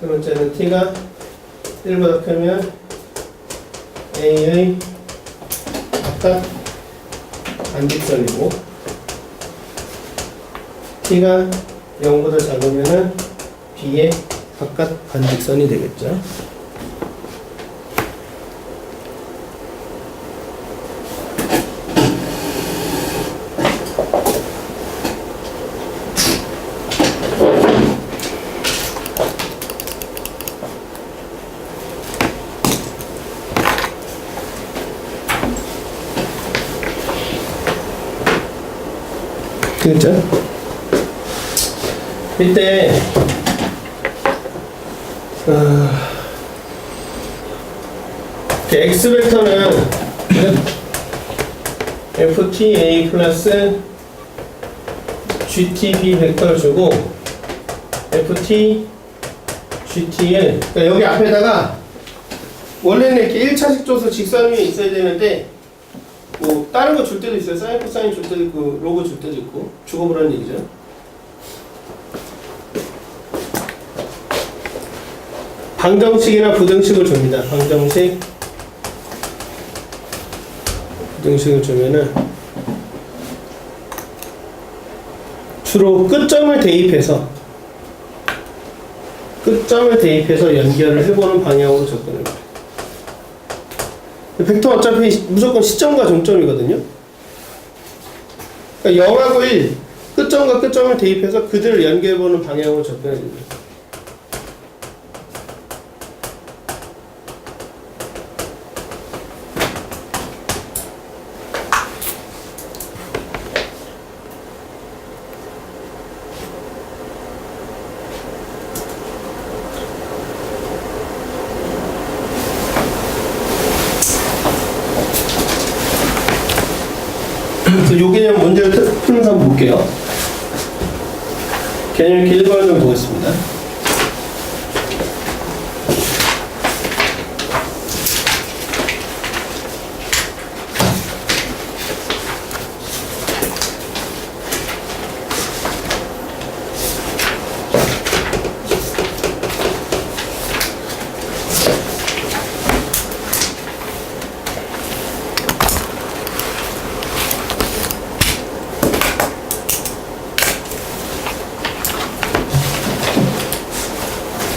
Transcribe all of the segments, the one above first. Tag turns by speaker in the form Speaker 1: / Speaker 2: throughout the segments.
Speaker 1: 세 번째는 t가 1보다 크면 a의 바깥 반직선이고 t가 0보다 작으면 b의 바깥 반직선이 되겠죠. 그렇죠? 이때 x 벡터는 ftA 플러스 gtb 벡터를 주고 ft gt는 그러니까 여기 앞에다가 원래는 이렇게 1차식 줘서 직선 위에 있어야 되는데 뭐 다른 거 줄 때도 있어요. 사인 코사인 줄 때도 있고 로그 줄 때도 있고 죽어보라는 얘기죠. 방정식이나 부등식을 줍니다. 방정식 부등식을 주면은 주로 끝점을 대입해서 연결을 해보는 방향으로 접근합니다. 벡터 어차피 무조건 시점과 종점이거든요. 그러니까 0하고 1, 끝점과 끝점을 대입해서 그들을 연결해보는 방향으로 접근해줍니다. 요 개념 문제를 풀면서 한번 볼게요. 개념 이렇게 1번을 좀 보겠습니다.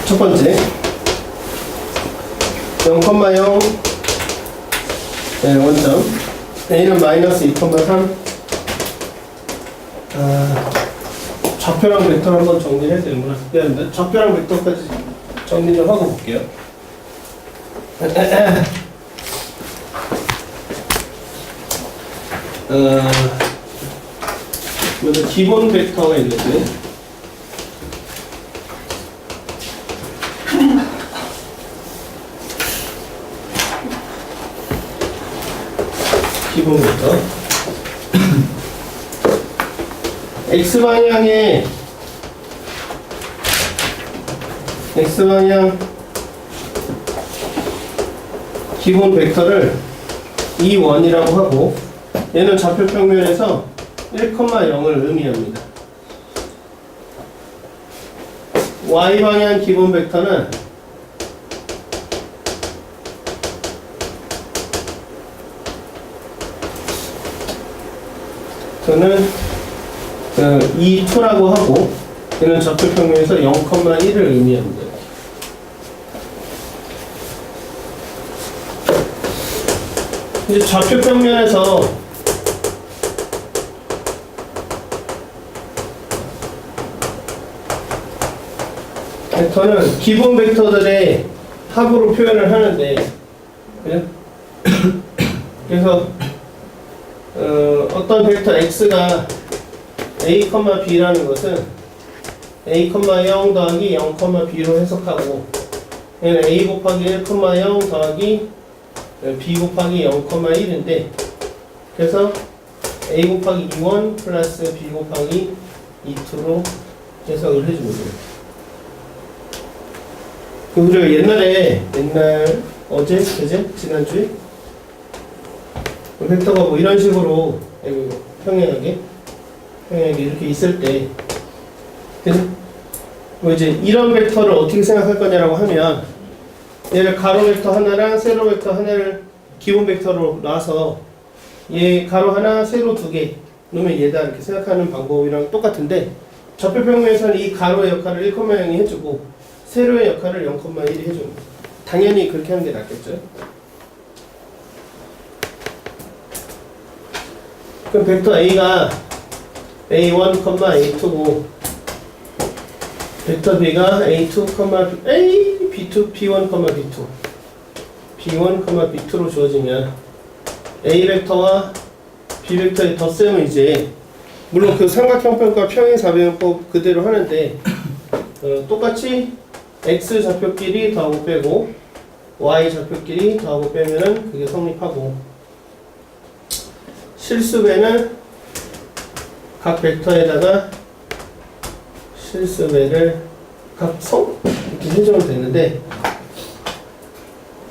Speaker 1: 첫 번째 0,0 네, 원점 a는 마이너스 2,3 좌표랑 벡터를 한번 정리해야 되는구나. 미안합니다. 좌표랑 벡터까지 정리 좀 하고 볼게요. 먼저 기본 벡터가 있는데 기본 벡터 x방향의 x방향 기본 벡터를 E1이라고 하고 얘는 좌표 평면에서 1,0을 의미합니다. y방향 기본 벡터는 저는 E2라고 하고 얘는 좌표 평면에서 0,1을 의미합니다. 이제 좌표 평면에서 벡터는 기본 벡터들의 합으로 표현을 하는데 그래서 어떤 벡터 x가 a, b라는 것은 a, 0 더하기 0, b로 해석하고 얘는 a 곱하기 1, 0 더하기 b 곱하기 0,1인데 그래서 a 곱하기 2원 플러스 b 곱하기 2,2로 해석을 해줍니다. 우리가 옛날 어제? 그제? 지난주에 벡터가 뭐 이런 식으로 평행하게 이렇게 있을 때 뭐 이제 이런 벡터를 어떻게 생각할 거냐라고 하면 얘를 가로 벡터 하나랑 세로 벡터 하나를 기본 벡터로 놔서 얘 가로 하나 세로 두 개 놓으면 얘다 이렇게 생각하는 방법이랑 똑같은데 좌표평면에서는 이 가로의 역할을 1,0이 해주고 세로의 역할을 0,1이 해줍니다. 당연히 그렇게 하는 게 낫겠죠. 그럼 벡터 A가 A1, A2고 벡터 B가 A2, B2, B1, B2 B1, B2로 주어지면 A 벡터와 B 벡터의 덧셈은 이제 물론 그 삼각형편과 평행사변법 그대로 하는데 똑같이 X 좌표끼리 더하고 빼고 Y 좌표끼리 더하고 빼면은 그게 성립하고 실수배는 각 벡터에다가 실수배를 각성 이렇게 해주면 되는데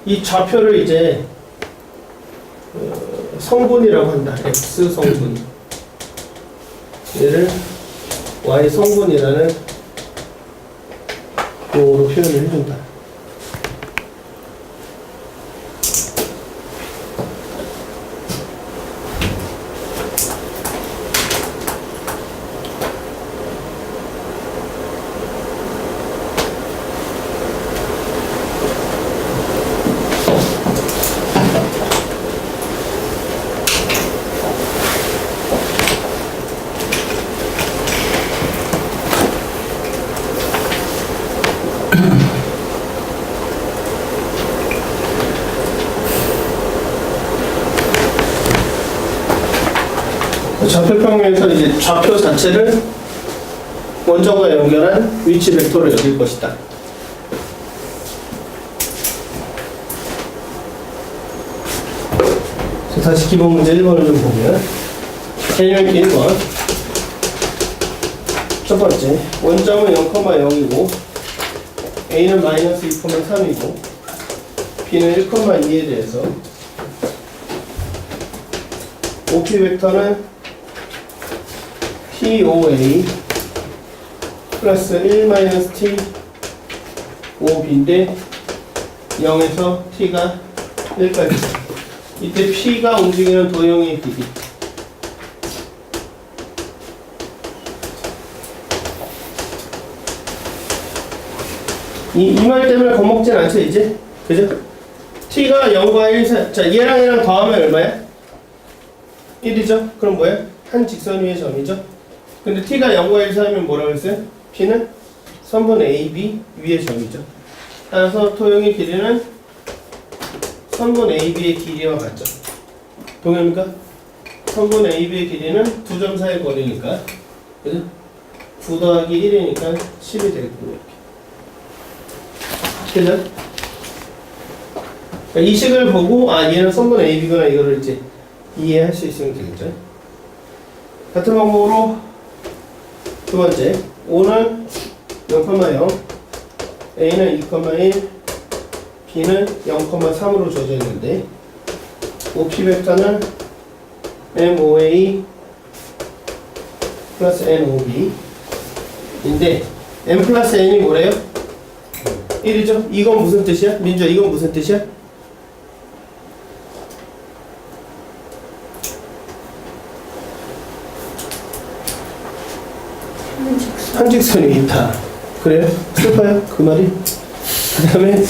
Speaker 1: 이 좌표를 이제 성분이라고 한다. X 성분 얘를 Y 성분이라는 용어로 표현을 해준다. 좌표평면에서 이제 좌표 자체를 원점과 연결한 위치 벡터로 여길 것이다. 다시 기본 문제 1번을 좀 보면 개념 1번 첫 번째 원점은 0,0이고 A는 마이너스 2,3이고 B는 1,2에 대해서 OP 벡터는 POA 플러스 1-T OB인데 0에서 T가 1까지 이때 P가 움직이는 도형의 길이 이 말 때문에 겁먹진 않죠 이제? 그죠? T가 0과 1 사이 자 얘랑 더하면 얼마야? 1이죠? 그럼 뭐야? 한 직선 위의 점이죠? 근데 T가 0과 1 사이면 뭐라고 했어요? P는 선분 AB 위의 점이죠. 따라서 토형의 길이는 선분 AB의 길이와 같죠. 동일합니까? 선분 AB의 길이는 두 점 사이의 거리니까 그죠? 9 더하기 1이니까 10이 되겠군요. 그죠? 그러니까 이 식을 보고 아 얘는 선분 AB구나 이거를 이제 이해할 수 있으면 되겠죠. 같은 방법으로 두 번째, O는 0,0, A는 2,1, B는 0,3으로 주어져 있는데 OP 벡터는 MOA 플러스 NOB 인데 M 플러스 N이 뭐래요? 1이죠? 이건 무슨 뜻이야? 민주야 이건 무슨 뜻이야? 한직선이 있다. 그래요? 슬퍼요? 그 말이? 그 다음에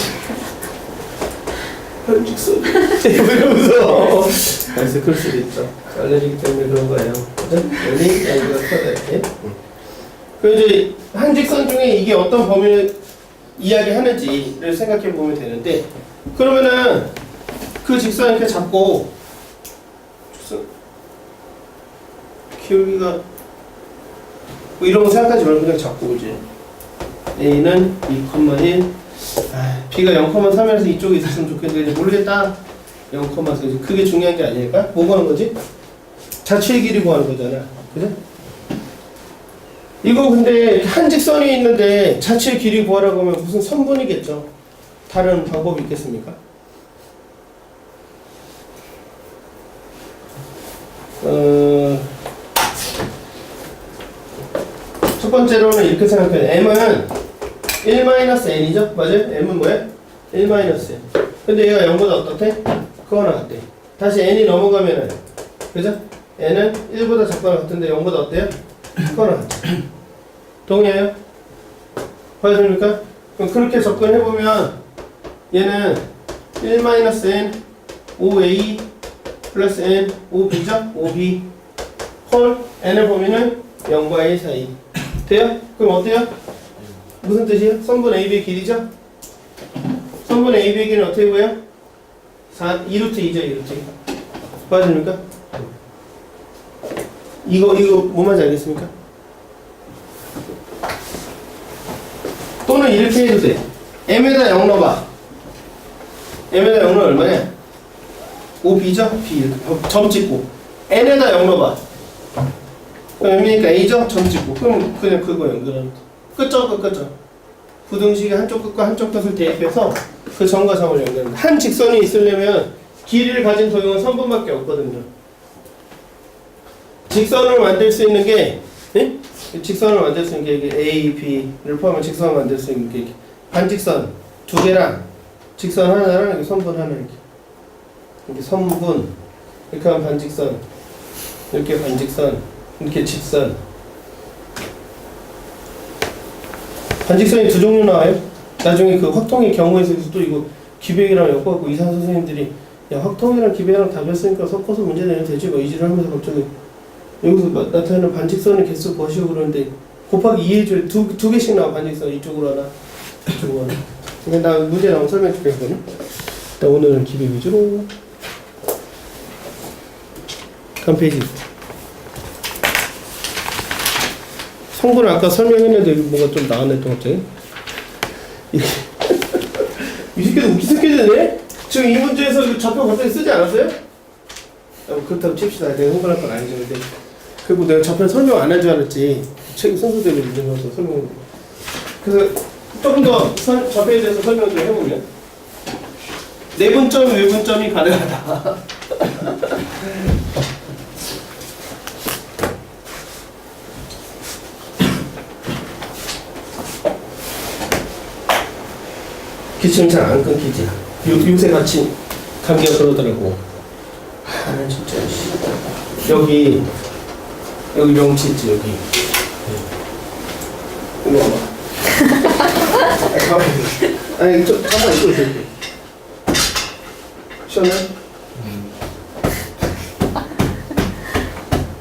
Speaker 1: 한직선 왜 웃어? 그래서 그럴 수도 있죠. 알레르기 때문에 그런 거예요. 여기 여기가 커다 이렇게. 그 이제 한직선 중에 이게 어떤 범위를 이야기하는지를 생각해 보면 되는데 그러면은 그 직선 이렇게 잡고 직선 기울기가 뭐 이런 거 생각하지 말고 그냥 잡고 이제 A는 2,1 B가 0,3에서 이쪽에 있었으면 좋겠는데 모르겠다 0,4 그게 중요한 게 아닐까? 뭐 구하는 거지? 자체의 길이 구하는 거잖아 그죠? 이거 근데 한직선이 있는데 자체의 길이 구하라고 하면 무슨 선분이겠죠 다른 방법이 있겠습니까? 첫 번째로는 이렇게 생각해요. M은 1-n이죠? 맞아요? m은 뭐야? 1-n. 근데 얘가 0보다 어떻대? 크거나 같대. 다시 n이 넘어가면은, 그죠? n은 1보다 작거나 같은데 0보다 어때요? 크거나 같죠. 동의해요? 봐주십니까? 그럼 그렇게 접근해보면 얘는 1-n 5a 플러스 n 5b죠? 5b 홀 n의 범위는 0과 1 사이. 돼요? 그럼 어때요? 무슨 뜻이에요? 선분 AB의 길이죠? 선분 AB의 길이는 어떻게 보여요? 2루트 2죠, 2루트 2. 맞습니까? 이거 뭐 말인지 알겠습니까? 또는 이렇게 해도 돼. m에다 0 넣어봐. m에다 0 넣으면 얼마냐? 5b죠? b. 점 찍고. n에다 0 넣어봐. 그럼 m이니까 a죠? 점 찍고. 그럼 그냥 그거 연결하면 돼. 끝죠? 부등식의 한쪽 끝과 한쪽 끝을 대입해서 그 점과 점을 연결합니다. 한 직선이 있으려면 길이를 가진 도형은 선분밖에 없거든요. 직선을 만들 수 있는 게, 예? 직선을 만들 수 있는 게 이게 A, B를 포함한 직선을 만들 수 있는 게 반직선 두 개랑 직선 하나랑 이렇게 선분 하나 이렇게 선분 이렇게 하면 반직선 이렇게 반직선 이렇게 직선 반직선이 두 종류 나와요. 나중에 그 확통의 경우에서도 또 이거 기백이랑 엮어갖고 이사 선생님들이 야 확통이랑 기백이랑 다 뺐으니까 섞어서 문제 내면 되지 뭐 이지를 하면서 갑자기 여기서 나타나는 반직선의 개수 구하시고 그러는데 곱하기 2 해줘야 두 개씩 나와. 반직선 이쪽으로 하나 이쪽으로 하나. 그러니까 나 문제 나오면 설명해 줄게. 일단 오늘은 기백 위주로 한 페이지. 성분을 아까 설명했는데 뭐가 좀 나왔네 또 갑자기. 이 새끼도 웃기 새끼네. 지금 이 문제에서 좌표 갑자기 쓰지 않았어요? 그렇다고 칩시다. 내가 흥분할 건 아니죠. 근데 그리고 내가 좌표 설명 안 할 줄 알았지. 책 순서대로 읽으면서 설명을. 그래서 조금 더 좌표에 대해서 설명 좀 해보면 내분점, 외분점이 가능하다. 기침 잘 안 끊기지. 요새 같이 감기가 그러더라고. 아, 진짜. 여기 명치 있지, 여기. 이거 봐봐. 아니, 잠깐만 있어, 있어. 시원해?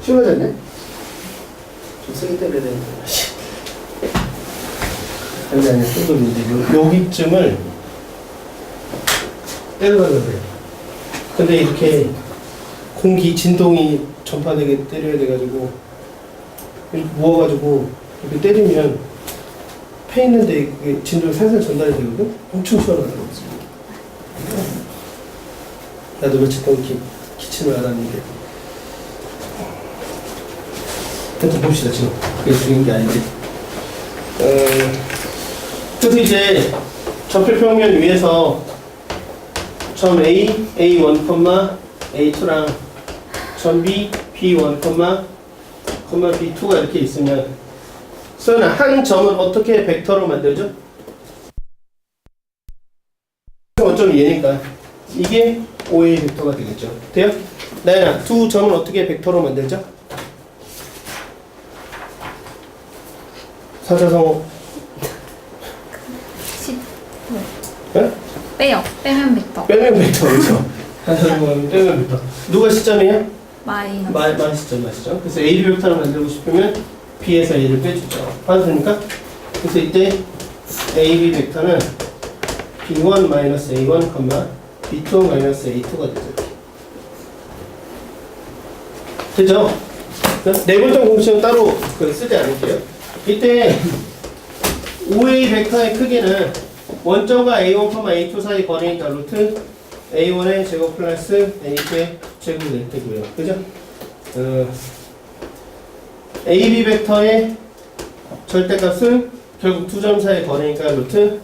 Speaker 1: 시원하지 않네? 좀 세게 때려야 되는데. 아니, 또 여기쯤을 때려가면 돼. 근데 이렇게 공기 진동이 전파되게 때려야 돼가지고 이렇게 모아가지고 이렇게 때리면 폐 있는데 이게 진동이 살살 전달이 되거든? 엄청 시원하더라고. 나도 며칠 동안 기침을 안 하는데. 일단 봅시다, 지금. 그게 중요한 게 아닌데. 그래서 이제 좌표평면 위에서 점 A, A1, A2랑 점 B, B1, B2가 이렇게 있으면 소연아, 한 점을 어떻게 벡터로 만들죠? 어쩜 얘니까 이게 O의 벡터가 되겠죠. 돼요? 나연아, 두 점을 어떻게 벡터로 만들죠? 사자성어. 네?
Speaker 2: 빼면 벡터.
Speaker 1: 빼면 벡터, 그렇죠? 사자성어는 빼면 벡터. 누가 시점이에요?
Speaker 2: 마이너스.
Speaker 1: 시점. 그래서 A, B 벡터를 만들고 싶으면 B에서 A를 빼주죠. 받았습니까? 그래서 이때 A, B 벡터는 B1-A1, B2-A2가 되죠. 되죠? 내분점 공식은 따로 쓰지 않을게요. 이때 OA 벡터의 크기는 원점과 A1, A2 사이 거리니까 루트 A1의 제곱 플러스 A2의 제곱이 될 테고요. 그죠? AB 벡터의 절대값은 결국 두 점 사이 거리니까 루트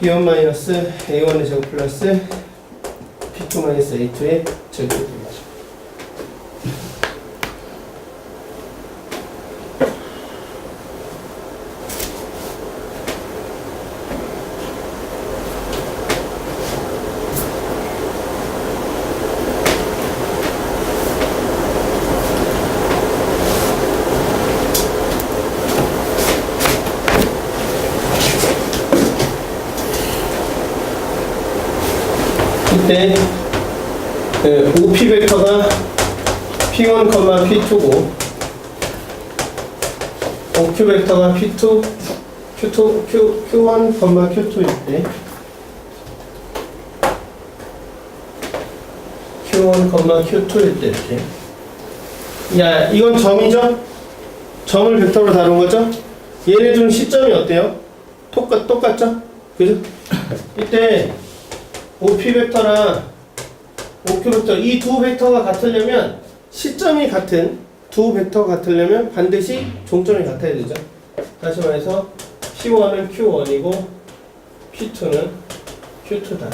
Speaker 1: B1 마이너스 A1의 제곱 플러스 B2 마이너스 A2의 제곱이 되겠죠. 이때 OP 벡터가 P1, P2고 OQ 벡터가 P2, Q1, Q2일 때 Q1, Q2일 때 이렇게. 야, 이건 점이죠? 점을 벡터로 다룬 거죠? 얘네 중 시점이 어때요? 똑같죠? 그죠? 이때 OP 벡터랑 OQ 벡터 이 두 벡터가 같으려면 시점이 같은 두 벡터가 같으려면 반드시 종점이 같아야 되죠. 다시 말해서 P1은 Q1이고 P2는 Q2다.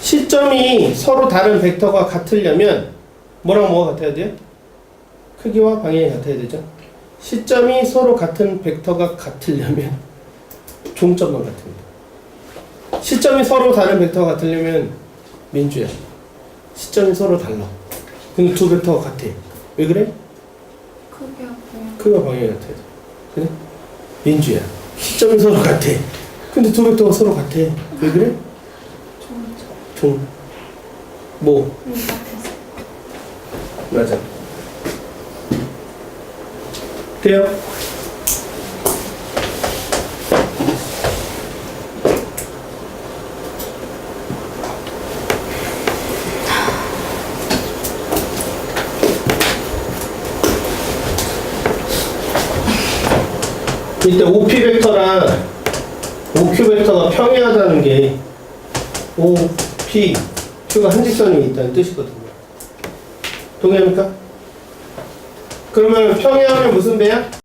Speaker 1: 시점이 서로 다른 벡터가 같으려면 뭐랑 뭐가 같아야 돼요? 크기와 방향이 같아야 되죠. 시점이 서로 같은 벡터가 같으려면 종점만 같습니다. 시점이 서로 다른 벡터가 같으려면 민주야. 시점이 서로 달라. 근데 두 벡터가 같아. 왜 그래? 크기와 방향이 같아야 돼. 그래? 민주야. 시점이 서로 같아. 근데 두 벡터가 서로 같아. 왜 그래? 뭐? 맞아. 돼요? 이때 OP 벡터랑 OQ 벡터가 평행하다는 게 OP, Q가 한 직선이 있다는 뜻이거든요. 동의합니까? 그러면 평행하면 무슨 배야?